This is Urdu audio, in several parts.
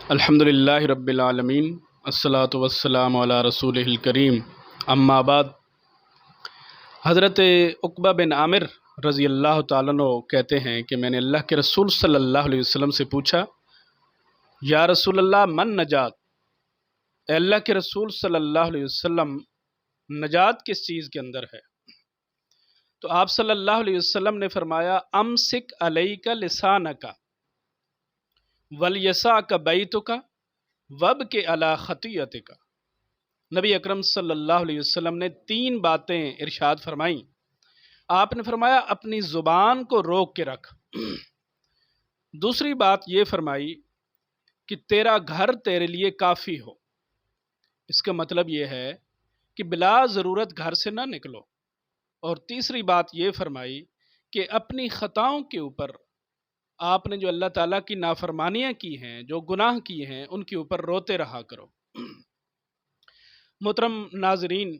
الحمدللہ رب العالمین، الصلاۃ والسلام علی رسولہ الکریم، اما بعد۔ حضرت عقبہ بن عامر رضی اللہ تعالیٰ عنہ کہتے ہیں کہ میں نے اللہ کے رسول صلی اللہ علیہ وسلم سے پوچھا، یا رسول اللہ من نجات، اے اللہ کے رسول صلی اللہ علیہ وسلم، نجات کس چیز کے اندر ہے؟ تو آپ صلی اللہ علیہ وسلم نے فرمایا، امسک علیک لسانک ولیسعک بیتک وابک علی خطیئتک۔ نبی اکرم صلی اللہ علیہ وسلم نے 3 باتیں ارشاد فرمائیں۔ آپ نے فرمایا اپنی زبان کو روک کے رکھ۔ دوسری بات یہ فرمائی کہ تیرا گھر تیرے لیے کافی ہو۔ اس کا مطلب یہ ہے کہ بلا ضرورت گھر سے نہ نکلو۔ اور تیسری بات یہ فرمائی کہ اپنی خطاؤں کے اوپر آپ نے جو اللہ تعالیٰ کی نافرمانیاں کی ہیں، جو گناہ کیے ہیں، ان کے اوپر روتے رہا کرو۔ محترم ناظرین،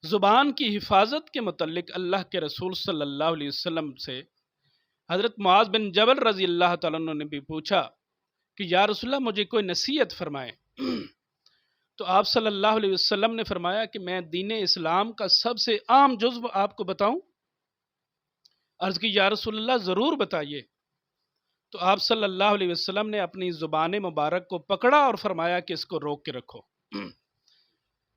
زبان کی حفاظت کے متعلق اللہ کے رسول صلی اللہ علیہ وسلم سے حضرت معاذ بن جبل رضی اللہ تعالیٰ عنہ نے بھی پوچھا کہ یا رسول اللہ مجھے کوئی نصیحت فرمائیں۔ تو آپ صلی اللہ علیہ وسلم نے فرمایا کہ میں دین اسلام کا سب سے عام جزو آپ کو بتاؤں؟ عرض کی یا رسول اللہ ضرور بتائیے۔ تو آپ صلی اللہ علیہ وسلم نے اپنی زبان مبارک کو پکڑا اور فرمایا کہ اس کو روک کے رکھو۔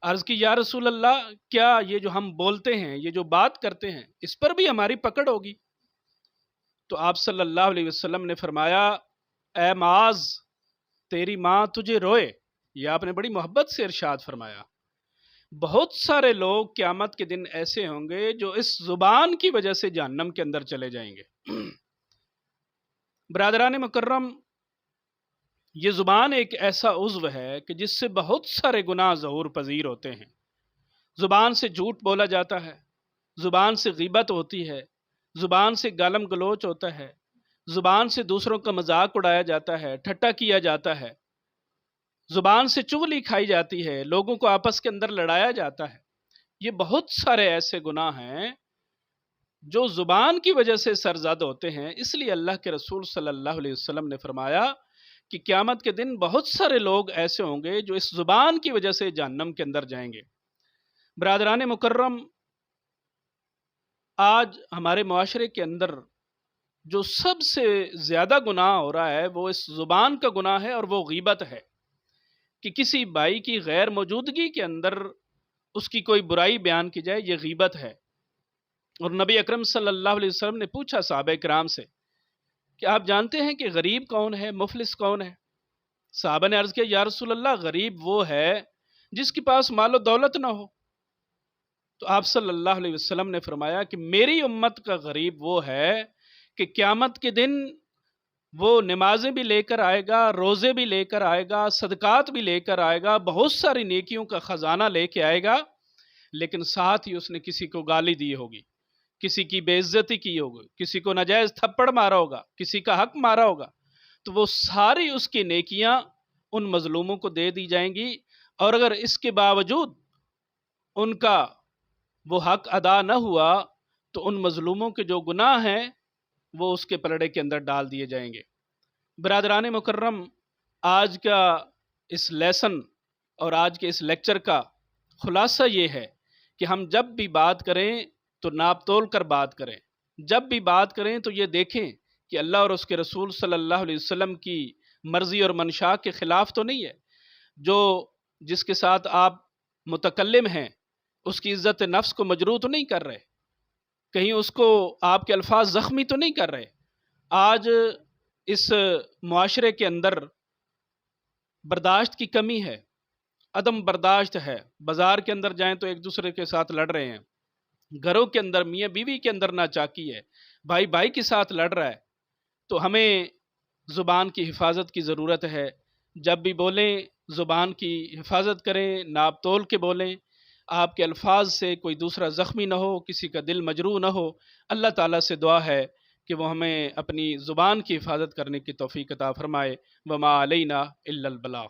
عرض کی یا رسول اللہ، کیا یہ جو ہم بولتے ہیں، یہ جو بات کرتے ہیں، اس پر بھی ہماری پکڑ ہوگی؟ تو آپ صلی اللہ علیہ وسلم نے فرمایا، اے معاذ، تیری ماں تجھے روئے۔ یہ آپ نے بڑی محبت سے ارشاد فرمایا۔ بہت سارے لوگ قیامت کے دن ایسے ہوں گے جو اس زبان کی وجہ سے جہنم کے اندر چلے جائیں گے۔ برادران مکرم، یہ زبان ایک ایسا عضو ہے کہ جس سے بہت سارے گناہ ظہور پذیر ہوتے ہیں۔ زبان سے جھوٹ بولا جاتا ہے، زبان سے غیبت ہوتی ہے، زبان سے گالم گلوچ ہوتا ہے، زبان سے دوسروں کا مذاق اڑایا جاتا ہے، ٹھٹا کیا جاتا ہے، زبان سے چغلی کھائی جاتی ہے، لوگوں کو آپس کے اندر لڑایا جاتا ہے۔ یہ بہت سارے ایسے گناہ ہیں جو زبان کی وجہ سے سرزد ہوتے ہیں۔ اس لیے اللہ کے رسول صلی اللہ علیہ وسلم نے فرمایا کہ قیامت کے دن بہت سارے لوگ ایسے ہوں گے جو اس زبان کی وجہ سے جہنم کے اندر جائیں گے۔ برادران مکرم، آج ہمارے معاشرے کے اندر جو سب سے زیادہ گناہ ہو رہا ہے وہ اس زبان کا گناہ ہے، اور وہ غیبت ہے کہ کسی بھائی کی غیر موجودگی کے اندر اس کی کوئی برائی بیان کی جائے، یہ غیبت ہے۔ اور نبی اکرم صلی اللہ علیہ وسلم نے پوچھا صحابہ کرام سے کہ آپ جانتے ہیں کہ غریب کون ہے، مفلس کون ہے؟ صحابہ نے عرض کیا، یا رسول اللہ، غریب وہ ہے جس کے پاس مال و دولت نہ ہو۔ تو آپ صلی اللہ علیہ وسلم نے فرمایا کہ میری امت کا غریب وہ ہے کہ قیامت کے دن وہ نمازیں بھی لے کر آئے گا، روزے بھی لے کر آئے گا، صدقات بھی لے کر آئے گا، بہت ساری نیکیوں کا خزانہ لے کے آئے گا، لیکن ساتھ ہی اس نے کسی کو گالی دی ہوگی، کسی کی بے عزتی کی ہوگی، کسی کو ناجائز تھپڑ مارا ہوگا، کسی کا حق مارا ہوگا، تو وہ ساری اس کی نیکیاں ان مظلوموں کو دے دی جائیں گی، اور اگر اس کے باوجود ان کا وہ حق ادا نہ ہوا تو ان مظلوموں کے جو گناہ ہیں وہ اس کے پلڑے کے اندر ڈال دیے جائیں گے۔ برادران مکرم، آج کا اس لیسن اور آج کے اس لیکچر کا خلاصہ یہ ہے کہ ہم جب بھی بات کریں تو ناپ تول کر بات کریں، جب بھی بات کریں تو یہ دیکھیں کہ اللہ اور اس کے رسول صلی اللہ علیہ وسلم کی مرضی اور منشا کے خلاف تو نہیں ہے۔ جس کے ساتھ آپ متکلم ہیں اس کی عزت نفس کو مجروح تو نہیں کر رہے، کہیں اس کو آپ کے الفاظ زخمی تو نہیں کر رہے۔ آج اس معاشرے کے اندر برداشت کی کمی ہے، عدم برداشت ہے۔ بازار کے اندر جائیں تو ایک دوسرے کے ساتھ لڑ رہے ہیں، گھروں کے اندر میاں بیوی کے اندر ناچاکی ہے، بھائی بھائی کے ساتھ لڑ رہا ہے۔ تو ہمیں زبان کی حفاظت کی ضرورت ہے۔ جب بھی بولیں زبان کی حفاظت کریں، ناپ تول کے بولیں، آپ کے الفاظ سے کوئی دوسرا زخمی نہ ہو، کسی کا دل مجروح نہ ہو۔ اللہ تعالیٰ سے دعا ہے کہ وہ ہمیں اپنی زبان کی حفاظت کرنے کی توفیق عطا فرمائے۔ وما علینا الا البلاغ۔